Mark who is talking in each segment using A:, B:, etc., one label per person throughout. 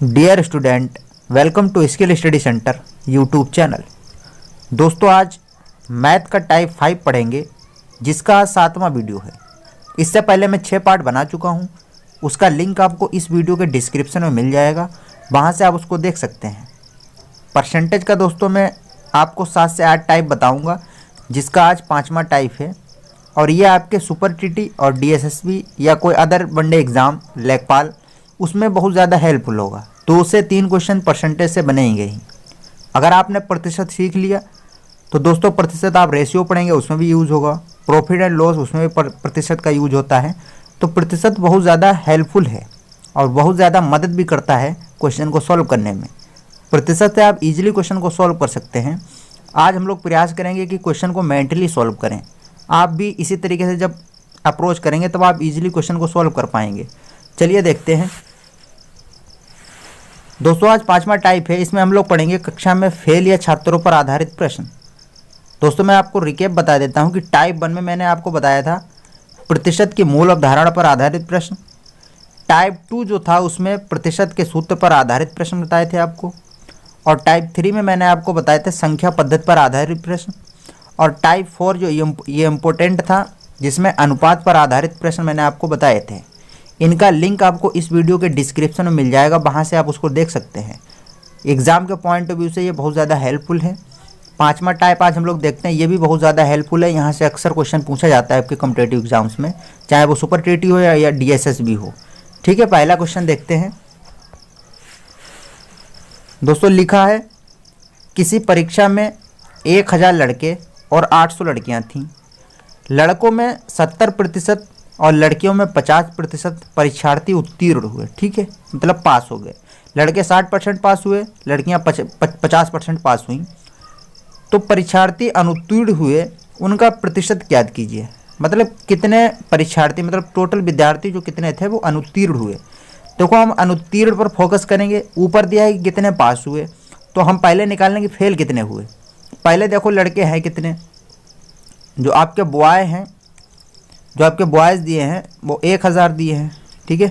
A: Dear student, welcome to skill study centre YouTube channel. दोस्तों, आज math का type 5 पढ़ेंगे, जिसका आज 7वां वीडियो है। इससे पहले मैं 6 पार्ट बना चुका हूं, उसका लिंक आपको इस वीडियो के डिस्क्रिप्शन में मिल जाएगा, वहां से आप उसको देख सकते हैं। परसेंटेज का दोस्तों मैं आपको 7 से 8 टाइप बताऊँगा, जिसका आज 5वां टाइप है। और ये आपके सुपर टीटी और डीएसएसबी या कोई अदर वनडे एग्ज़ाम लेखपाल, उसमें बहुत ज़्यादा हेल्पफुल होगा। 2 से 3 क्वेश्चन परसेंटेज से बनेंगे ही। अगर आपने प्रतिशत सीख लिया तो दोस्तों प्रतिशत आप रेशियो पढ़ेंगे, उसमें भी यूज़ होगा। प्रॉफिट एंड लॉस, उसमें भी प्रतिशत का यूज होता है। तो प्रतिशत बहुत ज़्यादा हेल्पफुल है और बहुत ज़्यादा मदद भी करता है क्वेश्चन को सॉल्व करने में। प्रतिशत से आप इजीली क्वेश्चन को सॉल्व कर सकते हैं। आज हम लोग प्रयास करेंगे कि क्वेश्चन को मेंटली सॉल्व करें। आप भी इसी तरीके से जब अप्रोच करेंगे तब आप इजीली क्वेश्चन को सॉल्व कर पाएंगे। चलिए देखते हैं दोस्तों। आज 5वां टाइप है, इसमें हम लोग पढ़ेंगे कक्षा में फेल या छात्रों पर आधारित प्रश्न। दोस्तों, मैं आपको रिकेप बता देता हूं कि टाइप 1 में मैंने आपको बताया था प्रतिशत की मूल अवधारणा पर आधारित प्रश्न। टाइप 2 जो था उसमें प्रतिशत के सूत्र पर आधारित प्रश्न बताए थे आपको। और टाइप 3 में मैंने आपको बताए थे संख्या पद्धति पर आधारित प्रश्न। और टाइप 4 जो ये इम्पोर्टेंट था, जिसमें अनुपात पर आधारित प्रश्न मैंने आपको बताए थे। इनका लिंक आपको इस वीडियो के डिस्क्रिप्शन में मिल जाएगा, वहाँ से आप उसको देख सकते हैं। एग्ज़ाम के पॉइंट ऑफ व्यू से ये बहुत ज़्यादा हेल्पफुल है। 5वां टाइप आज हम लोग देखते हैं, ये भी बहुत ज़्यादा हेल्पफुल है। यहाँ से अक्सर क्वेश्चन पूछा जाता है आपके कॉम्पिटिटिव एग्जाम्स में, चाहे वो सुपर टीटी हो या डीएसएसबी हो। ठीक है, पहला क्वेश्चन देखते हैं दोस्तों। लिखा है किसी परीक्षा में 1000 लड़के और 800 लड़कियाँ थीं। लड़कों में 70% और लड़कियों में 50% परीक्षार्थी उत्तीर्ण हुए। ठीक है, मतलब पास हो गए। लड़के 60% पास हुए, लड़कियां 50% पास हुई। तो परीक्षार्थी अनुत्तीर्ण हुए, उनका प्रतिशत ज्ञात कीजिए। मतलब कितने परीक्षार्थी, मतलब टोटल विद्यार्थी जो कितने थे वो अनुत्तीर्ण हुए। देखो, हम अनुत्तीर्ण पर फोकस करेंगे। ऊपर दिया है कि कितने पास हुए, तो हम पहले निकाल लेंगे फेल कितने हुए। पहले देखो लड़के हैं कितने, जो आपके बॉय हैं, जो आपके बॉयज़ दिए हैं वो 1000 दिए हैं। ठीक है,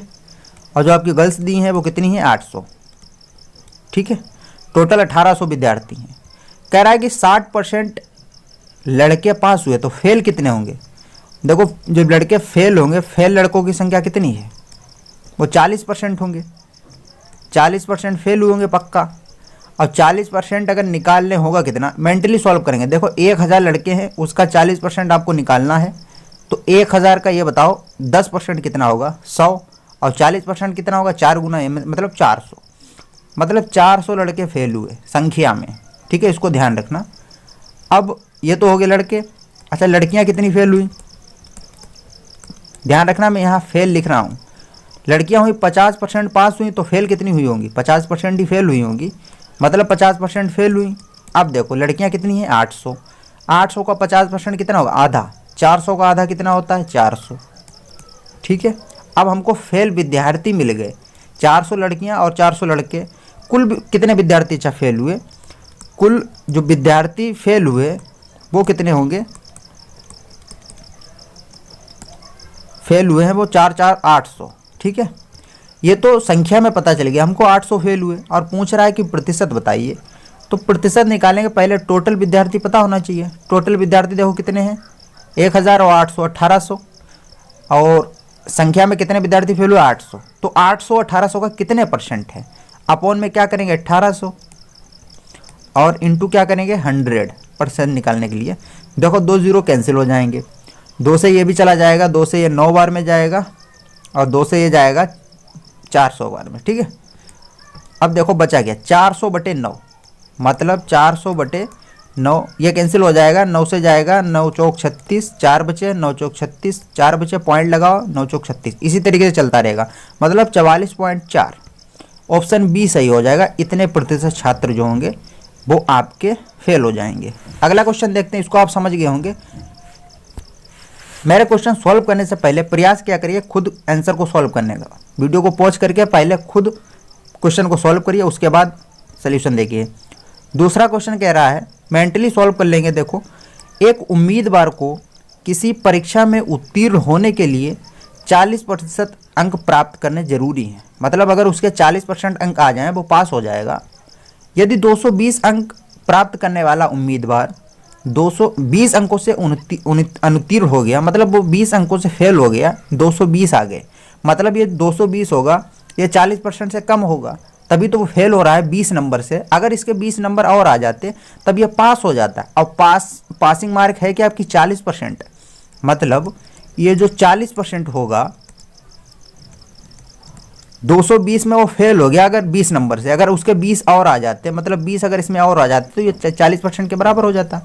A: और जो आपकी गर्ल्स दी हैं वो कितनी हैं, 800। ठीक है, टोटल 1800 विद्यार्थी हैं। कह रहा है कि 60% लड़के पास हुए, तो फेल कितने होंगे। देखो, जो लड़के फेल होंगे, फेल लड़कों की संख्या कितनी है, वो 40% होंगे। 40% फेल हुए होंगे पक्का। और 40% अगर निकालने होगा कितना, मेंटली सॉल्व करेंगे। देखो 1000 लड़के हैं, उसका 40% आपको निकालना है। तो 1000 का ये बताओ 10% कितना होगा, 100। और 40% कितना होगा, 4 गुना, मतलब 400। मतलब 400 लड़के फेल हुए संख्या में। ठीक है, इसको ध्यान रखना। अब ये तो हो गए लड़के। अच्छा, लड़कियां कितनी फेल हुई, ध्यान रखना, मैं यहाँ फेल लिख रहा हूँ। लड़कियां हुई 50% पास हुई, तो फेल कितनी हुई होंगी, 50% ही फेल हुई होंगी। मतलब 50% फेल हुई। अब देखो लड़कियां कितनी हैं, 800। 800 का 50% कितना होगा, आधा। 400 का आधा कितना होता है, 400। ठीक है, अब हमको फेल विद्यार्थी मिल गए। 400 लड़कियां और 400 लड़के, कुल कितने विद्यार्थी अच्छा फेल हुए। कुल जो विद्यार्थी फेल हुए वो कितने होंगे, फेल हुए हैं वो 800। ठीक है, ये तो संख्या में पता चल गया हमको 800 फेल हुए। और पूछ रहा है कि प्रतिशत बताइए। तो प्रतिशत निकालेंगे, पहले टोटल विद्यार्थी पता होना चाहिए। टोटल विद्यार्थी देखो कितने हैं, 1000 और 800, 1800। और संख्या में कितने विद्यार्थी फेल हुए, 800। तो 800 1800 का कितने परसेंट है, अपॉन में क्या करेंगे 1800 और इंटू क्या करेंगे 100% निकालने के लिए। देखो 2 0 कैंसिल हो जाएंगे। 2 से ये भी चला जाएगा, 2 से ये 9 बार में जाएगा और 2 से ये जाएगा 400 बार में। ठीक है, अब देखो बचा गया 400/9, मतलब 400/9। ये कैंसिल हो जाएगा, 9 से जाएगा 9 चौक 36, 4 बचे, 9 चौक 36, 4 बचे, पॉइंट लगाओ, 9 चौक 36। इसी तरीके से चलता रहेगा, मतलब 44.4। ऑप्शन बी सही हो जाएगा। इतने प्रतिशत छात्र जो होंगे वो आपके फेल हो जाएंगे। अगला क्वेश्चन देखते हैं, इसको आप समझ गए होंगे। मेरे क्वेश्चन सॉल्व करने से पहले प्रयास क्या करिए, खुद आंसर को सॉल्व करने का। वीडियो को पॉज करके पहले खुद क्वेश्चन को सॉल्व करिए, उसके बाद सॉल्यूशन देखिए। दूसरा क्वेश्चन कह रहा है, मेंटली सॉल्व कर लेंगे। देखो, एक उम्मीदवार को किसी परीक्षा में उत्तीर्ण होने के लिए 40% अंक प्राप्त करने जरूरी हैं। मतलब अगर उसके 40% अंक आ जाएं वो पास हो जाएगा। यदि 220 अंक प्राप्त करने वाला उम्मीदवार 220 अंकों से अनुत्तीर्ण हो गया, मतलब वो 20 अंकों से फेल हो गया, 220 आ गए, मतलब ये 220 होगा, ये 40% से कम होगा, तभी तो वो फेल हो रहा है 20 नंबर से। अगर इसके 20 नंबर और आ जाते तब ये पास हो जाता। अब पासिंग मार्क है कि आपकी 40%, मतलब ये जो 40% होगा 220 में वो फेल हो गया अगर 20 नंबर से, अगर उसके 20 और आ जाते, मतलब 20 अगर इसमें और आ जाते तो ये 40% के बराबर हो जाता।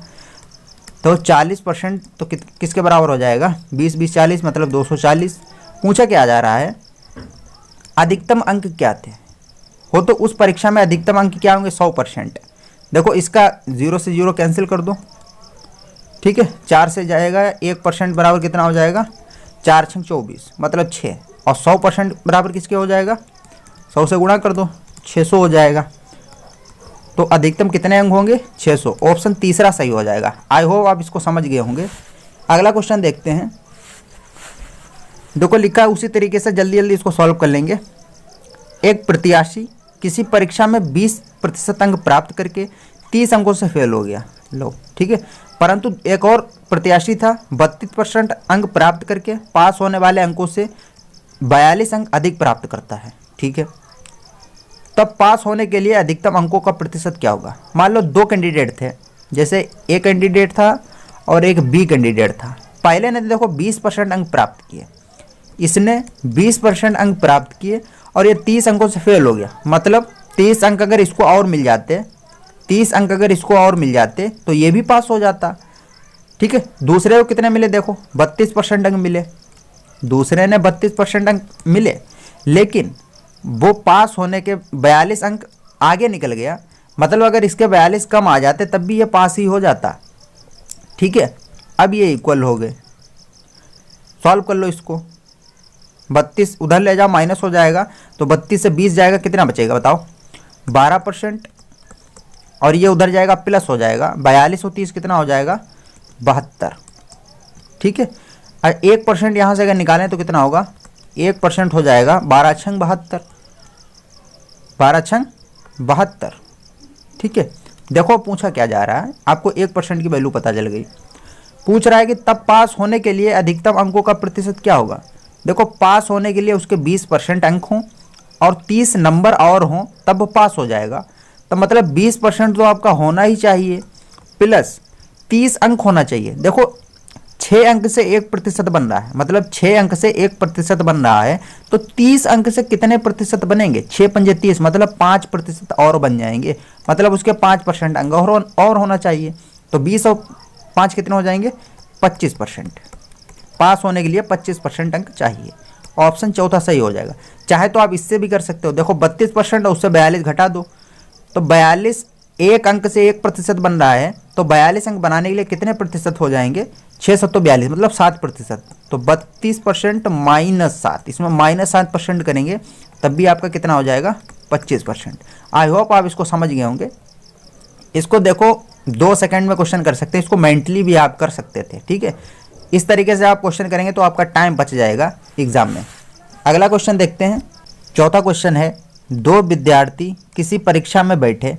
A: तो 40% तो किसके बराबर हो जाएगा, 20 20 40, मतलब 240। पूछा क्या जा रहा है, अधिकतम अंक क्या थे, हो तो उस परीक्षा में अधिकतम अंक क्या होंगे, 100%। देखो इसका 0 से 0 कैंसिल कर दो, ठीक है, 4 से जाएगा 1% बराबर कितना हो जाएगा, 4 6 24, मतलब 6, और 100% बराबर किसके हो जाएगा, 100 से गुणा कर दो, 600 हो जाएगा। तो अधिकतम कितने अंक होंगे, 600। ऑप्शन तीसरा सही हो जाएगा। आई होप आप इसको समझ गए होंगे। अगला क्वेश्चन देखते हैं। देखो लिखा है उसी तरीके से, जल्दी जल्दी इसको सॉल्व कर लेंगे। एक प्रत्याशी किसी परीक्षा में 20% अंक प्राप्त करके 30 अंकों से फेल हो गया, लो ठीक है, परंतु एक और प्रत्याशी था 32% अंक प्राप्त करके पास होने वाले अंकों से 42 अंक अधिक प्राप्त करता है, ठीक है। तब पास होने के लिए अधिकतम अंकों का प्रतिशत क्या होगा। मान लो 2 कैंडिडेट थे, जैसे ए कैंडिडेट था और एक बी कैंडिडेट था। पहले ने देखो 20% अंक प्राप्त किए, इसने 20% अंक प्राप्त किए और ये 30 अंकों से फेल हो गया, मतलब 30 अंक अगर इसको और मिल जाते, 30 अंक अगर इसको और मिल जाते तो ये भी पास हो जाता, ठीक है। दूसरे को कितने मिले, देखो 32% अंक मिले, दूसरे ने 32% अंक मिले, लेकिन वो पास होने के 42 अंक आगे निकल गया, मतलब अगर इसके 42 कम आ जाते तब भी ये पास ही हो जाता, ठीक है। अब ये इक्वल हो गए, सॉल्व कर लो इसको, 32 उधर ले जाओ माइनस हो जाएगा, तो 32 से 20 जाएगा, कितना बचेगा बताओ, 12%, और ये उधर जाएगा प्लस हो जाएगा, 42 और 30 कितना हो जाएगा, 72, ठीक है। और 1% यहाँ से अगर निकालें तो कितना होगा, 1% हो जाएगा 12 छंग 72, 12 छंग 72, ठीक है। देखो पूछा क्या जा रहा है, आपको 1% की वैल्यू पता चल गई। पूछ रहा है कि तब पास होने के लिए अधिकतम अंकों का प्रतिशत क्या होगा। देखो पास होने के लिए उसके 20% अंक हों और 30 नंबर और हों तब वो पास हो जाएगा। तो मतलब 20% तो आपका होना ही चाहिए, प्लस 30 अंक होना चाहिए। देखो 6 अंक से 1% बन रहा है, मतलब 6 अंक से 1% बन रहा है, तो 30 अंक से कितने प्रतिशत बनेंगे, 6 पंजे 30, मतलब 5% और बन जाएंगे, मतलब उसके 5% अंक और होना चाहिए। तो 20 और 5 कितने हो जाएंगे, 25%। पास होने के लिए 25% अंक चाहिए। ऑप्शन चौथा सही हो जाएगा। चाहे तो आप इससे भी कर सकते हो, देखो 32% और उससे 42 घटा दो, तो 42 1 अंक से 1% बन रहा है, तो 42 अंक बनाने के लिए कितने प्रतिशत हो जाएंगे, 6 7 42, मतलब 7%। तो 32% माइनस 7, इसमें माइनस 7% करेंगे तब भी आपका कितना हो जाएगा, 25%। आई होप आप इसको समझ गए होंगे। इसको देखो 2 सेकंड में क्वेश्चन कर सकते हैं, इसको मेंटली भी आप कर सकते थे, ठीक है। इस तरीके से आप क्वेश्चन करेंगे तो आपका टाइम बच जाएगा एग्जाम में। अगला क्वेश्चन देखते हैं। चौथा क्वेश्चन है, 2 विद्यार्थी किसी परीक्षा में बैठे,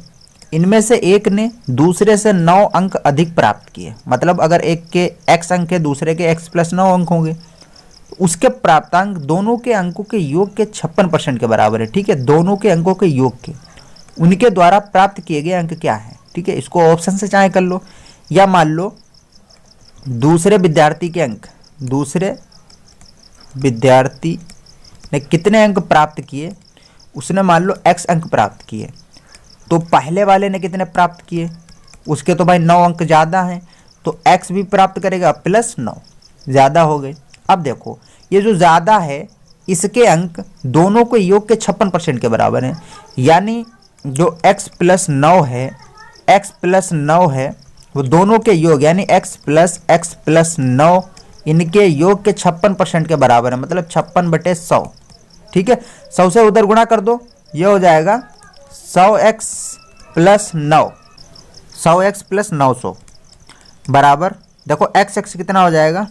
A: इनमें से एक ने दूसरे से 9 अंक अधिक प्राप्त किए, मतलब अगर एक के x अंक है दूसरे के x + 9 अंक होंगे, उसके प्राप्तांक दोनों के अंकों के योग के 56% के बराबर है, ठीक है। दोनों के अंकों के योग के, उनके द्वारा प्राप्त किए गए अंक क्या है, ठीक है। इसको ऑप्शन से चाहे कर लो, या मान लो दूसरे विद्यार्थी के अंक, दूसरे विद्यार्थी ने कितने अंक प्राप्त किए, उसने मान लो x अंक प्राप्त किए, तो पहले वाले ने कितने प्राप्त किए, उसके तो भाई 9 अंक ज़्यादा हैं, तो x भी प्राप्त करेगा प्लस 9, ज़्यादा हो गए। अब देखो ये जो ज़्यादा है इसके अंक दोनों के योग के 56% के बराबर हैं, यानी जो x + 9 है, x + 9 है, वो दोनों के योग यानी x + 9 इनके योग के 56% के बराबर है, मतलब 56/100, ठीक है। 100 से उधर गुणा कर दो, ये हो जाएगा 100x + 9, 100x + 900 बराबर, देखो x कितना हो जाएगा,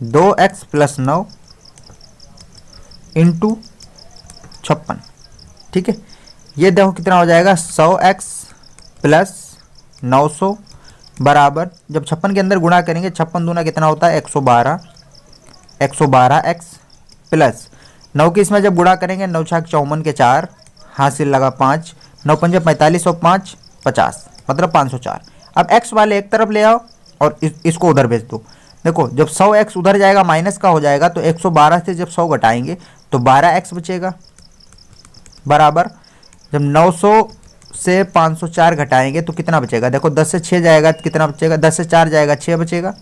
A: 2x + 9 इंटू 56, ठीक है। ये देखो कितना हो जाएगा 100x प्लस 900 बराबर, जब 56 के अंदर गुणा करेंगे 56 दूना कितना होता है 112, 112x प्लस 9 के इसमें जब गुणा करेंगे 9 छाक 54 के 4, हासिल लगा 5, 9 पंजे 45 और 5 50, मतलब 504। अब x वाले एक तरफ ले आओ और इसको उधर भेज दो। देखो जब 100x उधर जाएगा माइनस का हो जाएगा, तो 112 से जब 100 घटाएंगे तो 12x बचेगा, बराबर जब 900 से 504 घटाएंगे तो कितना बचेगा, देखो 10 से 6 जाएगा तो कितना बचेगा, 10 से 4 जाएगा 6 बचेगा,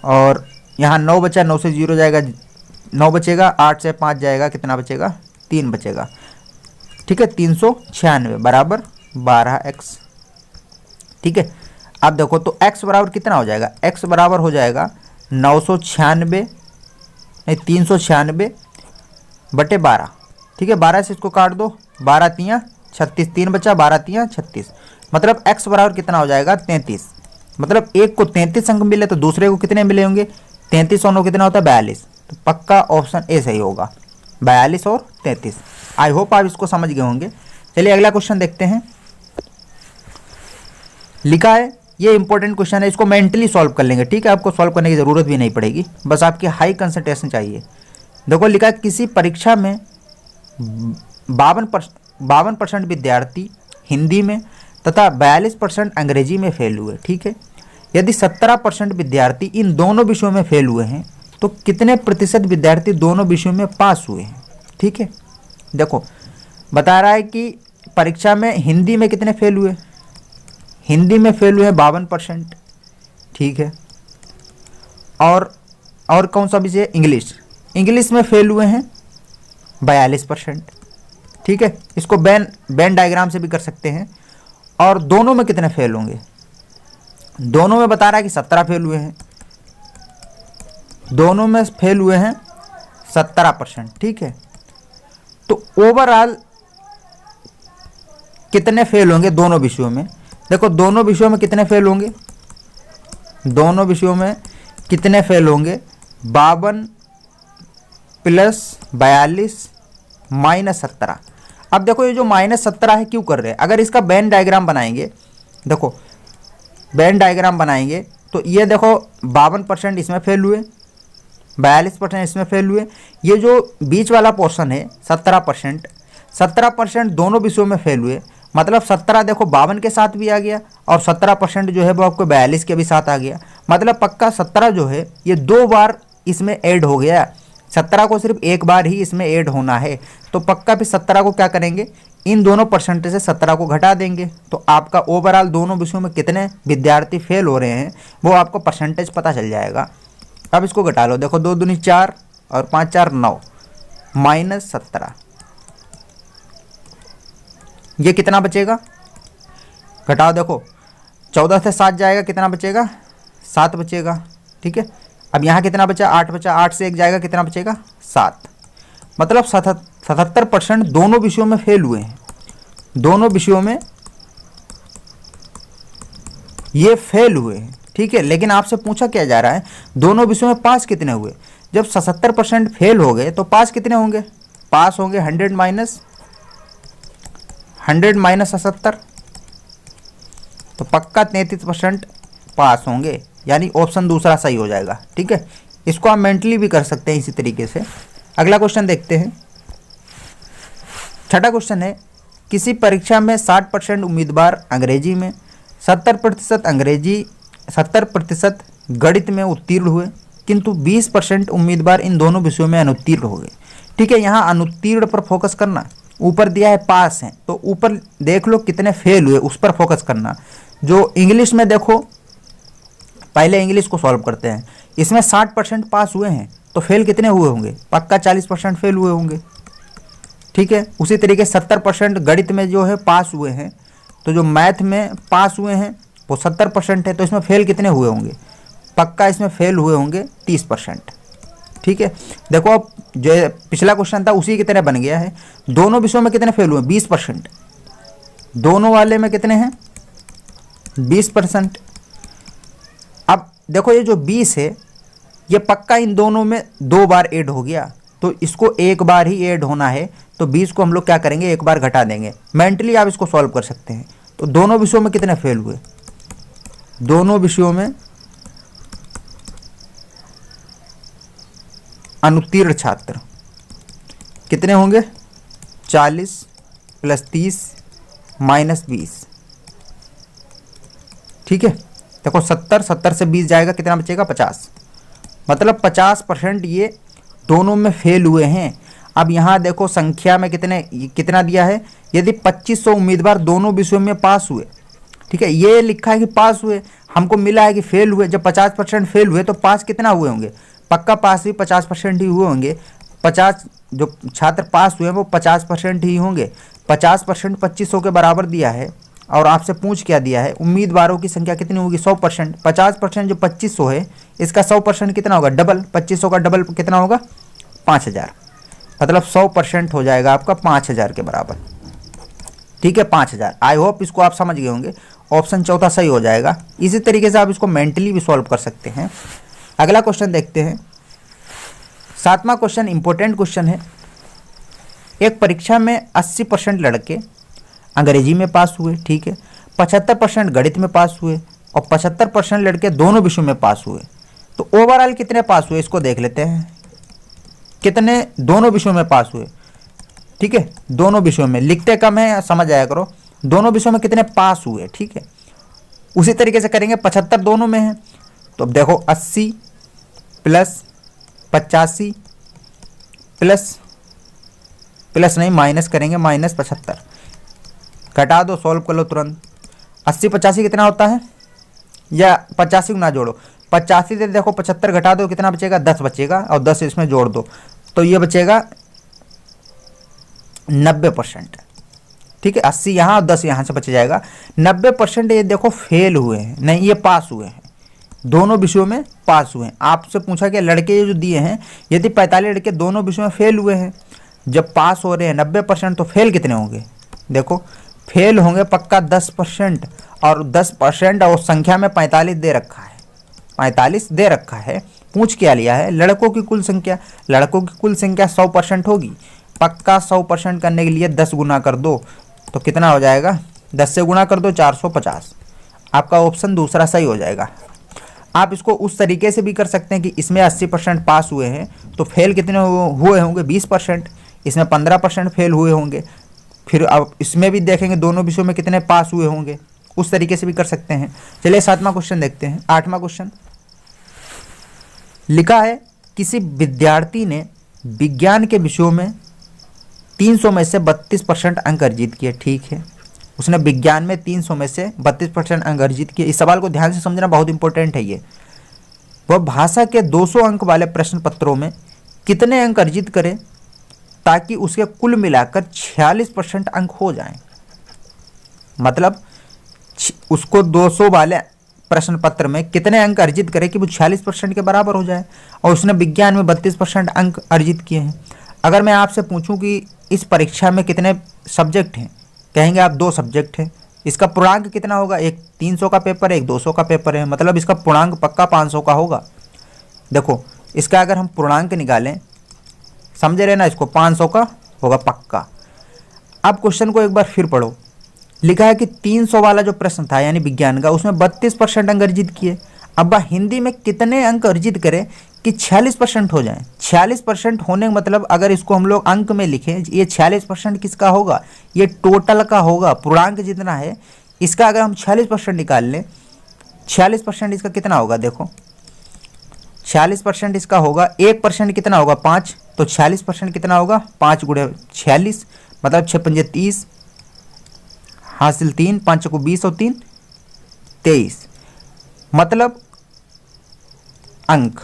A: और यहाँ 9 बचा, 9 से 0 जाएगा 9 बचेगा, 8 से 5 जाएगा कितना बचेगा 3 बचेगा, ठीक है। 396 बराबर 12x, ठीक है। अब देखो तो x बराबर कितना हो जाएगा, x बराबर हो जाएगा 996 नहीं 396 बटे 12, ठीक है। 12 से इसको काट दो, 12 तियाँ 36, 3 बचा, 12 तियाँ 36, मतलब x बराबर कितना हो जाएगा 33। मतलब एक को 33 अंक मिले तो दूसरे को कितने मिले होंगे 33 और 9 कितना होता है 42, तो पक्का ऑप्शन ए सही होगा, 42 और 33। आई होप आप इसको समझ गए होंगे। चलिए अगला क्वेश्चन देखते हैं। लिखा है, ये इंपॉर्टेंट क्वेश्चन है, इसको मेंटली सॉल्व कर लेंगे, ठीक है। आपको सॉल्व करने की ज़रूरत भी नहीं पड़ेगी, बस आपकी हाई कंसंट्रेशन चाहिए। देखो लिखा है, किसी परीक्षा में 52% विद्यार्थी हिंदी में तथा 42% अंग्रेजी में फेल हुए, ठीक है। यदि 17% विद्यार्थी इन दोनों विषयों में फेल हुए हैं तो कितने प्रतिशत विद्यार्थी दोनों विषयों में पास हुए हैं, ठीक है। देखो बता रहा है कि परीक्षा में हिंदी में कितने फेल हुए, हिंदी में फेल हुए हैं 52%, ठीक है। और कौन सा विषय, इंग्लिश में फेल हुए हैं 42%, ठीक है। इसको बेन डायग्राम से भी कर सकते हैं। और दोनों में कितने फेल होंगे, दोनों में बता रहा है कि 17 फेल हुए हैं, दोनों में फेल हुए हैं 17%, ठीक है। तो ओवरऑल कितने फेल होंगे दोनों विषयों में, देखो दोनों विषयों में कितने फेल होंगे, दोनों विषयों में कितने फेल होंगे 52 प्लस 42 माइनस 17। अब देखो ये जो -17 है क्यों कर रहे हैं, अगर इसका बेन डायग्राम बनाएंगे, देखो बेन डायग्राम बनाएंगे तो ये देखो 52% इसमें फेल हुए, 42% इसमें फेल हुए, ये जो बीच वाला पोर्शन है 17% दोनों विषयों में फेल हुए, मतलब 17 देखो 52 के साथ भी आ गया और 17% जो है वो आपको 42 के भी साथ आ गया, मतलब पक्का 17 जो है ये 2 बार इसमें ऐड हो गया, 17 को सिर्फ एक बार ही इसमें ऐड होना है, तो पक्का फिर 17 को क्या करेंगे, इन दोनों परसेंटेज से 17 को घटा देंगे, तो आपका ओवरऑल दोनों विषयों में कितने विद्यार्थी फेल हो रहे हैं वो आपको परसेंटेज पता चल जाएगा। अब इसको घटा लो, देखो 2 दूनी 4 और 5 4 9 -17, ये कितना बचेगा, घटाओ, देखो 14 से 7 जाएगा कितना बचेगा 7 बचेगा, ठीक है। अब यहाँ कितना बचा 8 बचा, 8 से 1 जाएगा कितना बचेगा 7, मतलब 77% दोनों विषयों में फेल हुए हैं, दोनों विषयों में ये फेल हुए हैं, ठीक है। लेकिन आपसे पूछा क्या जा रहा है दोनों विषयों में पास कितने हुए, जब 77% फेल हो गए तो पास कितने होंगे, पास होंगे 100 माइनस 77, तो पक्का 33% पास होंगे, यानी ऑप्शन दूसरा सही हो जाएगा, ठीक है। इसको आप मेंटली भी कर सकते हैं इसी तरीके से। अगला क्वेश्चन देखते हैं। छठा क्वेश्चन है, किसी परीक्षा में 60% उम्मीदवार अंग्रेजी में, 70% गणित में उत्तीर्ण हुए, किंतु 20% उम्मीदवार इन दोनों विषयों में अनुत्तीर्ण हो गए, ठीक है। यहाँ अनुत्तीर्ण पर फोकस करना, ऊपर दिया है पास है तो ऊपर देख लो कितने फेल हुए उस पर फोकस करना। जो इंग्लिश में देखो, पहले इंग्लिश को सॉल्व करते हैं, इसमें 60% पास हुए हैं तो फेल कितने हुए होंगे, पक्का 40% फेल हुए होंगे, ठीक है। उसी तरीके 70% गणित में जो है पास हुए हैं, तो जो मैथ में पास हुए हैं वो 70% है, तो इसमें फेल कितने हुए होंगे, पक्का इसमें फेल हुए होंगे 30%, ठीक है। देखो अब जो पिछला क्वेश्चन था उसी की तरह बन गया है, दोनों विषयों में कितने फेल हुए 20%, दोनों वाले में कितने हैं 20%। अब देखो ये जो 20 है ये पक्का इन दोनों में 2 बार ऐड हो गया, तो इसको एक बार ही ऐड होना है, तो 20 को हम लोग क्या करेंगे, एक बार घटा देंगे। मेंटली आप इसको सॉल्व कर सकते हैं। तो दोनों विषयों में कितने फेल हुए, दोनों विषयों में अनुत्तीर्ण छात्र कितने होंगे, 40 + 30 - 20। ठीक है, देखो 70 से 20 जाएगा, कितना बचेगा, 50। मतलब 50% ये दोनों में फेल हुए हैं। अब यहाँ देखो संख्या में कितना दिया है, यदि 2500 उम्मीदवार दोनों विषयों में पास हुए, ठीक है, ये लिखा है कि पास हुए, हमको मिला है कि फेल हुए। जब 50% फेल हुए तो पास कितना हुए होंगे, पक्का पास भी 50% ही हुए होंगे। 50 जो छात्र पास हुए हैं वो 50% ही होंगे। 50% 2500 के बराबर दिया है, और आपसे पूछ क्या दिया है, उम्मीदवारों की संख्या कितनी होगी, 100%। 50% जो 2500 है, इसका 100% कितना होगा, डबल। 2500 का डबल कितना होगा, 5000। मतलब 100% हो जाएगा आपका 5000 के बराबर। ठीक है, 5000। आई होप इसको आप समझ गए होंगे। ऑप्शन चौथा सही हो जाएगा। इसी तरीके से आप इसको मेंटली भी सॉल्व कर सकते हैं। अगला क्वेश्चन देखते हैं। 7वां क्वेश्चन इंपॉर्टेंट क्वेश्चन है। एक परीक्षा में 80% लड़के अंग्रेजी में पास हुए, ठीक है, 75% गणित में पास हुए, और 75% लड़के दोनों विषयों में पास हुए। तो ओवरऑल कितने पास हुए, इसको देख लेते हैं। कितने दोनों विषयों में पास हुए, ठीक है, दोनों विषयों में, लिखते कम है, समझ आया करो। दोनों विषयों में कितने पास हुए, ठीक है। उसी तरीके से करेंगे, 75 दोनों में है, तो अब देखो 80 + 85 प्लस नहीं, माइनस करेंगे, -75। घटा दो, सॉल्व कर लो तुरंत। 80 85 कितना होता है, या 85 को ना जोड़ो, 85 से देखो 75 घटा दो, कितना बचेगा, 10 बचेगा, और 10 इसमें जोड़ दो, तो ये बचेगा 90%। ठीक है, 80 यहाँ और 10 यहाँ से बच जाएगा। 90% ये देखो फेल हुए हैं, नहीं ये पास हुए हैं, दोनों विषयों में पास हुए हैं। आपसे पूछा कि लड़के जो दिए हैं, यदि 45 लड़के दोनों विषयों में फेल हुए हैं, जब पास हो रहे हैं 90%, तो फेल कितने होंगे, देखो फेल होंगे पक्का 10%, और 10% और संख्या में 45 दे रखा है, 45 दे रखा है। पूछ क्या लिया है, लड़कों की कुल संख्या। लड़कों की कुल संख्या 100% होगी, पक्का 100% करने के लिए 10 गुना कर दो, तो कितना हो जाएगा, 10 से गुना कर दो, 450। आपका ऑप्शन दूसरा सही हो जाएगा। आप इसको उस तरीके से भी कर सकते हैं कि इसमें 80% पास हुए हैं, तो फेल कितने हुए होंगे, 20%। इसमें 15% फेल हुए होंगे। फिर अब इसमें भी देखेंगे दोनों विषयों में कितने पास हुए होंगे, उस तरीके से भी कर सकते हैं। चलिए 7वां क्वेश्चन देखते हैं। 8वां क्वेश्चन लिखा है, किसी विद्यार्थी ने विज्ञान के विषयों में 300 में से 32% अंक अर्जित किए। ठीक है, उसने विज्ञान में 300 में से 32% अंक अर्जित किए। इस सवाल को ध्यान से समझना बहुत इंपॉर्टेंट है। ये वह भाषा के 200 अंक वाले प्रश्न पत्रों में कितने अंक अर्जित करे ताकि उसके कुल मिलाकर 46% अंक हो जाएं। मतलब उसको 200 वाले प्रश्न पत्र में कितने अंक अर्जित करे कि वो 46% के बराबर हो जाए, और उसने विज्ञान में 32% अंक अर्जित किए हैं। अगर मैं आपसे पूछूं कि इस परीक्षा में कितने सब्जेक्ट हैं, कहेंगे आप 2 सब्जेक्ट हैं, इसका पूर्णांक कितना होगा, एक 300 का पेपर है, एक 200 का पेपर है, मतलब इसका पूर्णांक पक्का 500 का होगा। देखो इसका अगर हम पूर्णांक निकालें, समझे रहे ना, इसको 500 का होगा पक्का। अब क्वेश्चन को एक बार फिर पढ़ो। लिखा है कि 300 वाला जो प्रश्न था यानी विज्ञान का, उसमें 32% अंक अर्जित किए। अब वह हिंदी में कितने अंक अर्जित करे कि 46% हो जाए। 46% होने का मतलब अगर इसको हम लोग अंक में लिखें, ये 46% किसका होगा, ये टोटल का होगा, पूर्णांक जितना है इसका अगर हम 46% निकाल लें, 46% इसका कितना होगा, देखो 46% इसका होगा, 1% कितना होगा, 5, तो 46% कितना होगा, 5 × 46 मतलब 6 × 5 = 30, हासिल 3, 5 को 20 और 3 23, मतलब अंक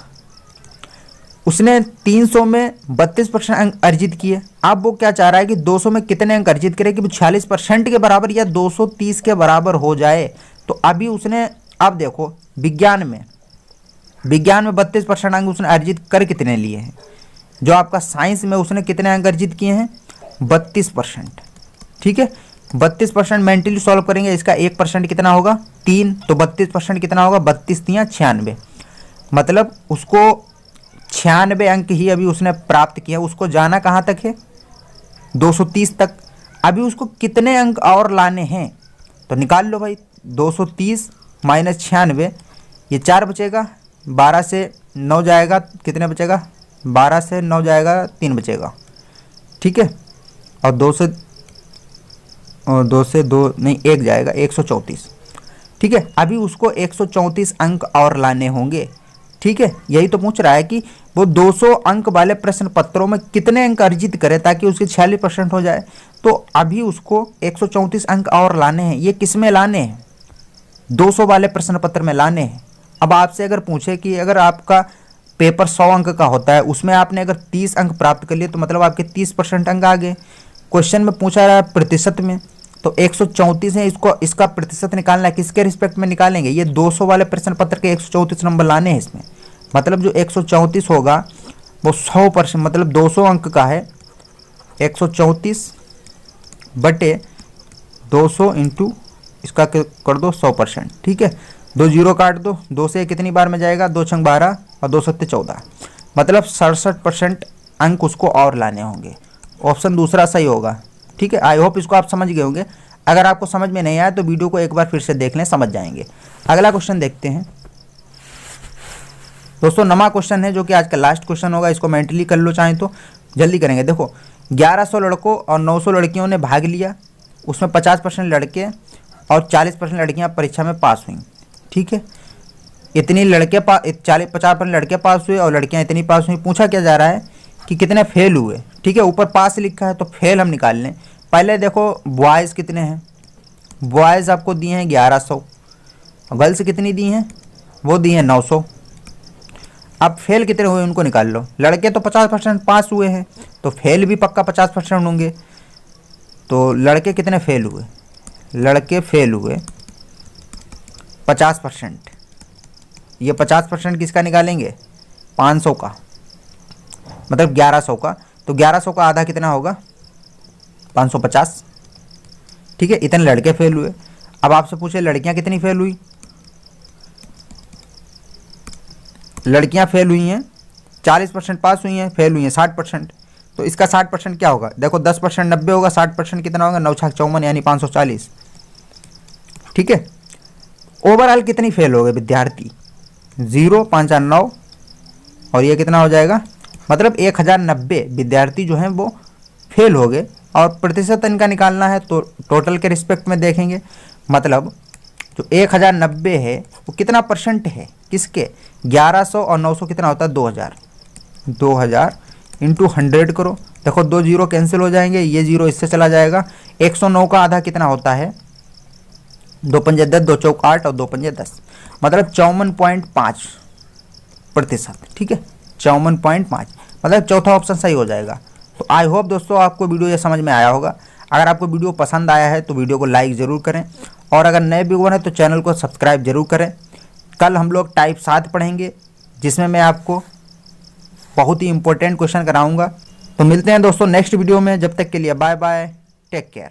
A: उसने 300 में 32% अंक अर्जित किए। अब वो क्या चाह रहा है कि 200 में कितने अंक अर्जित करे कि वो 46% के बराबर या 230 के बराबर हो जाए। तो अभी उसने, अब देखो विज्ञान में 32% अंक उसने अर्जित कर कितने लिए हैं, जो आपका साइंस में उसने कितने अंक अर्जित किए हैं, 32%। ठीक है, 32% मेंटली सॉल्व करेंगे, इसका 1% कितना होगा, 3, तो 32% कितना होगा, 32 × 3 = 96, मतलब उसको 96 अंक ही अभी उसने प्राप्त किया, उसको जाना कहाँ तक है, 230 तक। अभी उसको कितने अंक और लाने हैं, तो निकाल लो भाई। 230 माइनस 96, ये 4 बचेगा, 12 से 9 जाएगा, कितने बचेगा, 12 से 9 जाएगा, 3 बचेगा, ठीक है। और 2 से 2 नहीं, 1 जाएगा, 134, ठीक है। अभी उसको 134 अंक और लाने होंगे, ठीक है। यही तो पूछ रहा है कि वो 200 अंक वाले प्रश्न पत्रों में कितने अंक अर्जित करे ताकि उसके 46% हो जाए। तो अभी उसको 134 अंक और लाने हैं। ये किस में लाने हैं, 200 वाले प्रश्न पत्र में लाने हैं। अब आपसे अगर पूछे कि अगर आपका पेपर 100 अंक का होता है, उसमें आपने अगर 30 अंक प्राप्त कर लिए तो मतलब आपके 30% अंक आ गए। क्वेश्चन में पूछा रहा है प्रतिशत में, तो 134 है, इसको इसका प्रतिशत निकालना है, किसके रिस्पेक्ट में निकालेंगे, ये 200 वाले प्रश्न पत्र के 134 नंबर लाने हैं इसमें। मतलब जो 134 होगा वो 100%, मतलब 200 अंक का है, 134 बटे 200 इंटू इसका कर दो 100%, ठीक है। 2 जीरो काट दो, 2 से कितनी बार में जाएगा, 2 छंग 12 और 2 सत्ते 14, मतलब 67% अंक उसको और लाने होंगे। ऑप्शन दूसरा सही होगा, ठीक है। आई होप इसको आप समझ गए होंगे। अगर आपको समझ में नहीं आया तो वीडियो को एक बार फिर से देख लें, समझ जाएंगे। अगला क्वेश्चन देखते हैं दोस्तों। नमा क्वेश्चन है जो कि आज का लास्ट क्वेश्चन होगा, इसको मेंटली कर लो चाहें तो, जल्दी करेंगे। देखो 1100 लड़कों और 900 लड़कियों ने भाग लिया, उसमें 50% लड़के और 40% लड़कियां परीक्षा में पास हुई, ठीक है। इतनी लड़के 50% लड़के पास हुए और लड़कियां इतनी पास हुई। पूछा क्या जा रहा है कि कितने फेल हुए, ठीक है। ऊपर पास लिखा है तो फेल हम निकाल लें। पहले देखो बॉयज़ कितने हैं, बॉयज़ आपको दिए हैं 1100, गर्ल्स कितनी दी हैं, वो दी हैं 900। अब फेल कितने हुए उनको निकाल लो। लड़के तो 50% पास हुए हैं, तो फेल भी पक्का 50% होंगे। तो लड़के कितने फेल हुए, लड़के फेल हुए 50%। ये 50% किसका निकालेंगे, 500 का, मतलब 1100 का। तो 1100 का आधा कितना होगा, 550, ठीक है। इतने लड़के फेल हुए। अब आपसे पूछे लड़कियां कितनी फेल हुई, लड़कियां फेल हुई हैं 40% पास हुई हैं, फेल हुई हैं 60%। तो इसका 60% क्या होगा, देखो 10% 90 होगा, 60% कितना होगा, 9 छाक 54 यानी 540, ठीक है। ओवरऑल कितनी फेल हो गए विद्यार्थी, 0 5 9, और ये कितना हो जाएगा, मतलब 1090 विद्यार्थी जो हैं वो फेल हो गए। और प्रतिशत इनका निकालना है तो टोटल के रिस्पेक्ट में देखेंगे, मतलब जो 1090 है वो कितना परसेंट है किसके, 1100 और 900 कितना होता है, 2000। 2000 इंटू 100 करो, देखो 2 जीरो कैंसिल हो जाएंगे, ये जीरो इससे चला जाएगा। 109 का आधा कितना होता है, 2 पंजे 10, 2 चौक 8 और 2 पंजे 10, मतलब 54.5%, ठीक है। 54.5, मतलब चौथा ऑप्शन सही हो जाएगा। तो आई होप दोस्तों आपको वीडियो ये समझ में आया होगा। अगर आपको वीडियो पसंद आया है तो वीडियो को लाइक ज़रूर करें, और अगर नए व्यूअर हैं तो चैनल को सब्सक्राइब जरूर करें। कल हम लोग टाइप 7 पढ़ेंगे, जिसमें मैं आपको बहुत ही इंपॉर्टेंट क्वेश्चन कराऊंगा। तो मिलते हैं दोस्तों नेक्स्ट वीडियो में, जब तक के लिए बाय बाय, टेक केयर।